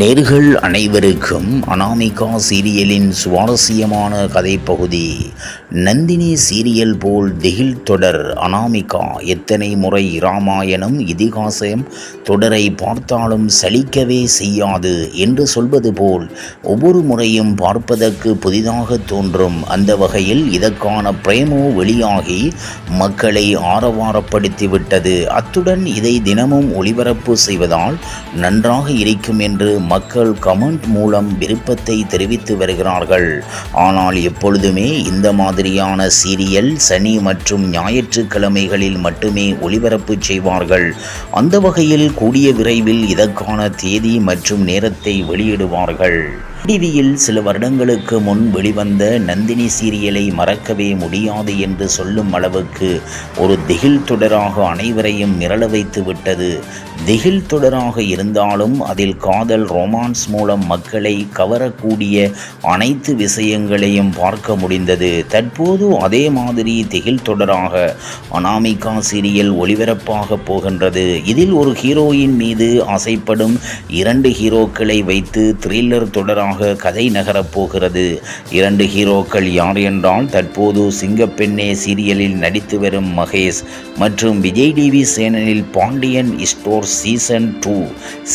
நேர்கள் அனைவருக்கும் அனாமிகா சீரியலின் சுவாரஸ்யமான கதைப்பகுதி. நந்தினி சீரியல் போல் திகில் தொடர் அனாமிகா எத்தனை முறை இராமாயணம் இதிகாசம் தொடரை பார்த்தாலும் சலிக்கவே செய்யாது என்று சொல்வது போல் ஒவ்வொரு முறையும் பார்ப்பதற்கு புதிதாக தோன்றும். அந்த வகையில் இதற்கான பிரேமோ வெளியாகி மக்களை ஆரவாரப்படுத்திவிட்டது. அத்துடன் இதை தினமும் ஒளிபரப்பு செய்வதால் நன்றாக இருக்கும் என்று மக்கள் கமெண்ட் மூலம் விருப்பத்தை தெரிவித்து வருகிறார்கள். ஆனால் எப்பொழுதுமே இந்த மாதிரியான சீரியல் சனி மற்றும் ஞாயிற்றுக்கிழமைகளில் மட்டுமே ஒளிபரப்பு செய்வார்கள். அந்த வகையில் கூடிய விரைவில் இதற்கான தேதி மற்றும் நேரத்தை வெளியிடுவார்கள். டிவியில் சில வருடங்களுக்கு முன் வெளிவந்த நந்தினி சீரியலை மறக்கவே முடியாது என்று சொல்லும் அளவுக்கு ஒரு திகில் தொடராக அனைவரையும் மிரள வைத்து விட்டது. திகில் தொடராக இருந்தாலும் அதில் காதல், ரொமான்ஸ் மூலம் மக்களை கவரக்கூடிய அனைத்து விஷயங்களையும் பார்க்க முடிந்தது. தற்போது அதே மாதிரி திகில் தொடராக அனாமிகா சீரியல் ஒளிபரப்பாக போகின்றது. இதில் ஒரு ஹீரோயின் மீது ஆசைப்படும் 2 ஹீரோக்களை வைத்து த்ரில்லர் தொடராக கதை நகரப்போகிறது. 2 ஹீரோக்கள் யார் என்றால், தற்போது சிங்கப்பெண்ணே சீரியலில் நடித்து வரும் மகேஷ் மற்றும் விஜய் டிவி சேனலில் பாண்டியன் ஸ்டோர் சீசன் 2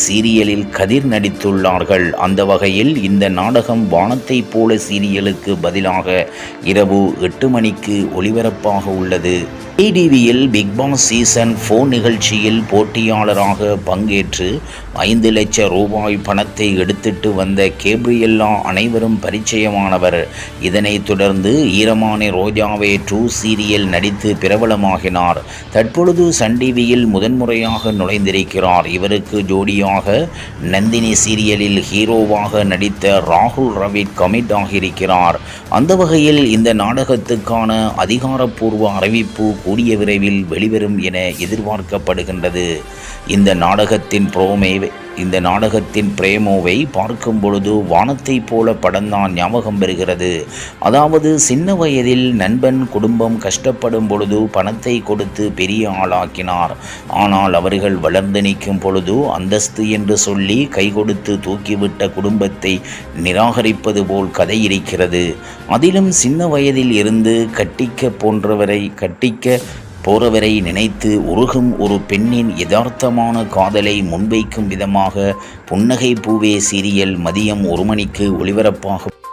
சீரியலில் கதிர் நடித்துள்ளார்கள். அந்த வகையில் இந்த நாடகம் வானத்தை போல சீரியலுக்கு பதிலாக இரவு 8 மணிக்கு ஒளிபரப்பாக உள்ளது. டிவியில் பிக் பாஸ் சீசன் 4 நிகழ்ச்சியில் போட்டியாளராக பங்கேற்று 5 லட்சம் ரூபாய் பணத்தை எடுத்துட்டு வந்த கேப்ரியல்லா அனைவரும் பரிச்சயமானவர். இதனைத் தொடர்ந்து ஈரமான ரோஜாவே 2 சீரியல் நடித்து பிரபலமாகினார். தற்பொழுது சன் டிவியில் முதன்முறையாக நுழைந்திருக்கிறார். இவருக்கு ஜோடியாக நந்தினி சீரியலில் ஹீரோவாக நடித்த ராகுல் ரவிட் கமிட் ஆகியிருக்கிறார். அந்த வகையில் இந்த நாடகத்துக்கான அதிகாரப்பூர்வ அறிவிப்பு கூடிய விரைவில் வெளிவரும் என எதிர்பார்க்கப்படுகின்றது. இந்த நாடகத்தின் பிரேமோவை பார்க்கும் பொழுது வானத்தை போல படம்தான் ஞாபகம் வருகிறது. அதாவது சின்ன வயதில் நண்பன் குடும்பம் கஷ்டப்படும் பொழுது பணத்தை கொடுத்து பெரிய ஆளாக்கினார். ஆனால் அவர்கள் வளர்ந்து நிற்கும் பொழுது அந்தஸ்து என்று சொல்லி கை கொடுத்து தூக்கிவிட்ட குடும்பத்தை நிராகரிப்பது போல் கதை இருக்கிறது. அதிலும் சின்ன வயதில் இருந்து கட்டிக்க போறவரை நினைத்து உருகும் ஒரு பெண்ணின் யதார்த்தமான காதலை முன்வைக்கும் விதமாக புன்னகை பூவே சீரியல் மதியம் 1 மணிக்கு ஒளிபரப்பாக